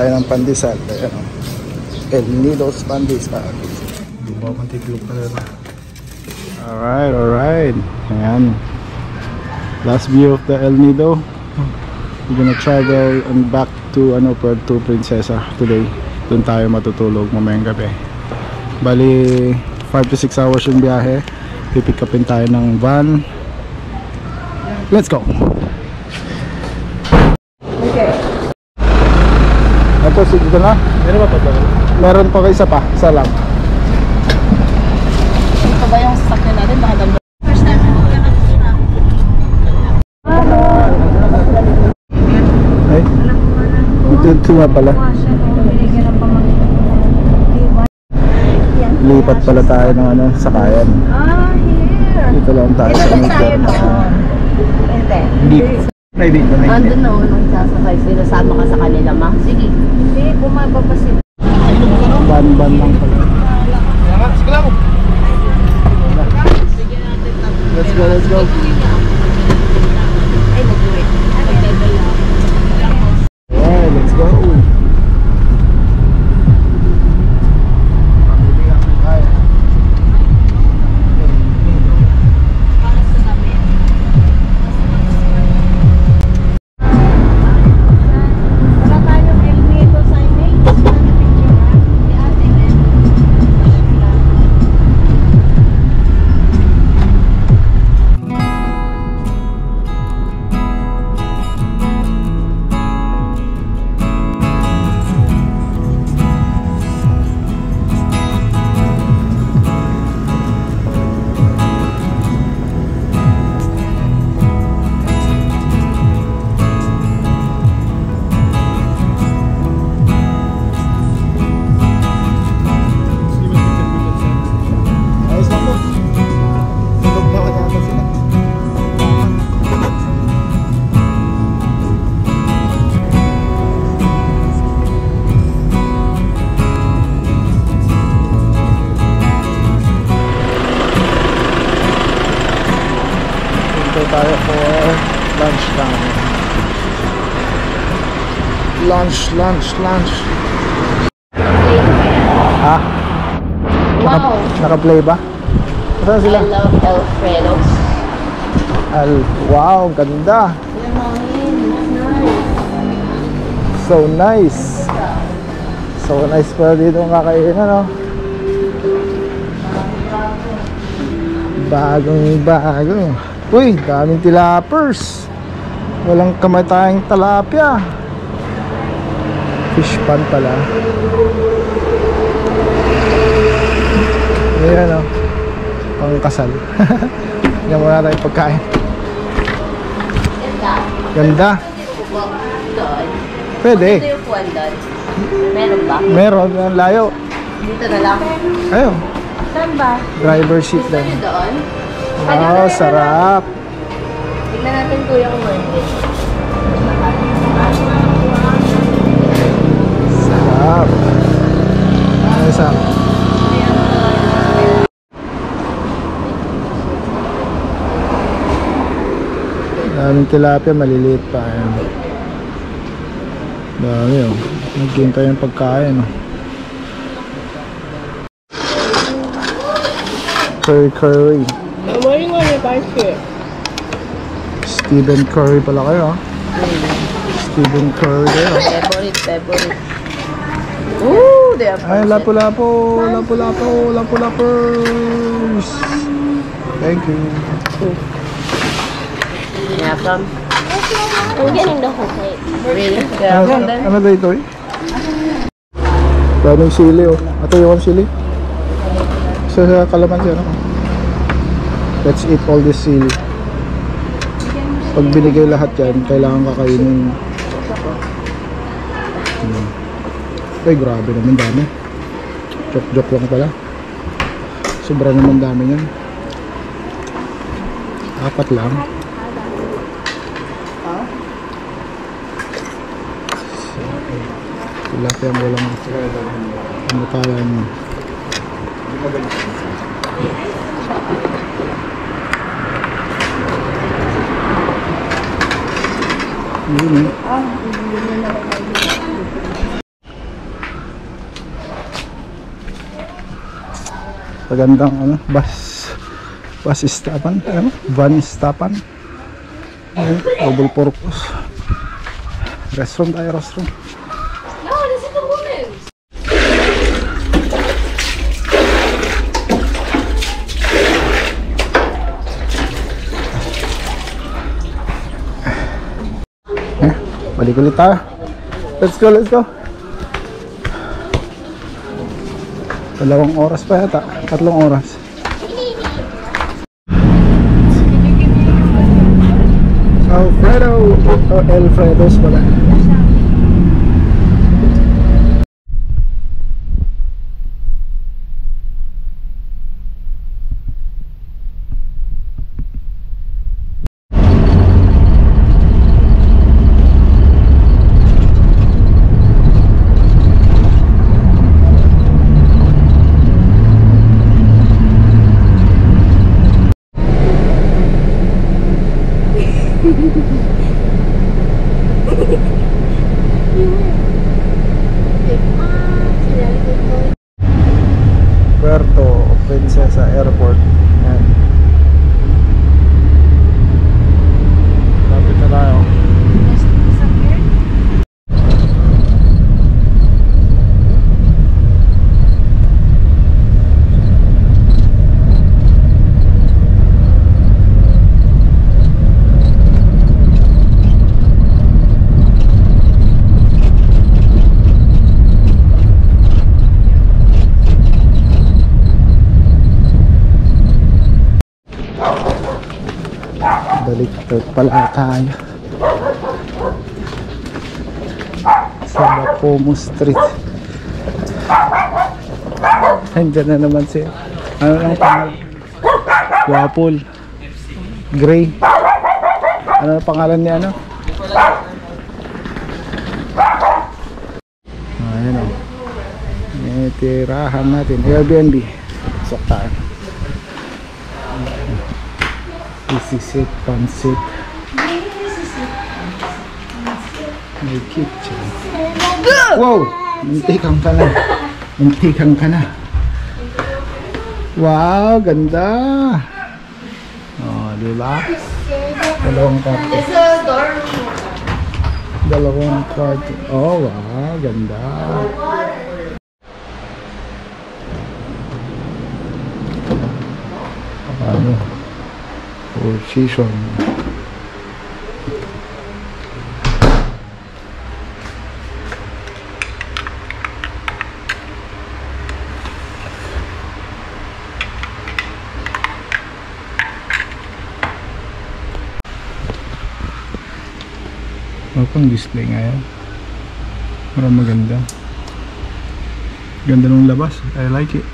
tayo ng pandesal. Ayan, oh. El Nido's pandesal. Diba akong tiklop na rin. Alright, alright. Ayan. Last view of the El Nido. We're gonna travel and back to Puerto Princesa today. Doon tayo matutulog mamayang gabi. Bali 5 to 6 hours yung biyahe. Pipick upin tayo ng van. Let's go. Okay. Ito, sige ko na. Meron ba pa? Meron pa kayo isa pa. Isa lang. Ito ba yung sasakyan natin? Nakaganda. First time mo ka na siya. Ay, ito nga pala. Lipat pala tayo ng sakayan. Here. Dito lang tayo sa meter. Hindi. Private ba na hindi? Andun na nung sasakay sila. Sama ka sa kanila, ma. Sige. Hindi, bumaba pa sila. Ban-ban lang pala. Sige lang. Let's go, let's go. Ay, nag-wait. Alright, let's go. Tayo for lunch time. Lunch. Ha? Wow. Naka-play ba? Saan sila? I love Alfredo. Wow, ganda. So nice. So nice pala dito ang kakainan, no? Bagong-bago. Uy, daming tilapers. Walang kamatayang talapia. Fish pan pala. Ayan, oh. Pang kasal. Yan muna tayong pagkain. Ganda. Pwede. Ito yung puwan doon. Meron ba? Meron, ang layo. Dito na lang. Ayun. Saan ba? Driver seat Gusto din. nyo doon? Wow, sarap. Tignan natin kuya kung worth it. Sarap. Ano isa? Daming tilapia, maliliit pa. Ayan. Dami, oh. Naghintay yung pagkain, oh. Curry. Stephen Curry pala kayo, ah. Stephen Curry kayo. Favorite. Ooh, they have Ay, lapu-lapers. Thank you. Yeah, from? I'm getting the whole plate. Really? Ano ba ito, eh? Daming sili, oh. Ito yung sili. Sa kalamansi, ano? Let's eat all this sili. Pag binigay lahat yan, kailangan kakainin. Ay, grabe naman dami. Joke lang pala. Sobra naman dami yan. 4 lang. Tilapia ang walang matalan. Yun, eh. Magandang ano, bus stopan, ano? Van stopan. Ayan, double purpose. Restaurant tayo, restaurant. No, this is the woman's. Balik ulit tayo. Let's go, let's go. 2 oras pa yata, 3 oras. Alfredo, Alfredo's pala. Puerto Princesa Airport. Yan. Lapit na tayo. Baliktad pala tayo sa Bacomo Street. Andyan na naman si ano lang pangalan? Wapol Gray. Ano ang pangalan niya, ano? Ayan o, tirahan natin Airbnb. Pasok tayo. Isisit, pansit. May kitchen. Wow! Muntikan ka na. Muntikan ka na. Wow! Ganda! Oh, diba? Dalawang kwarto. It's a dorm. Dalawang kwarto. Oh, wow! Ganda! Ano? Four season. Pang display ngayon. Parang maganda. Ganda ng labas. I like it.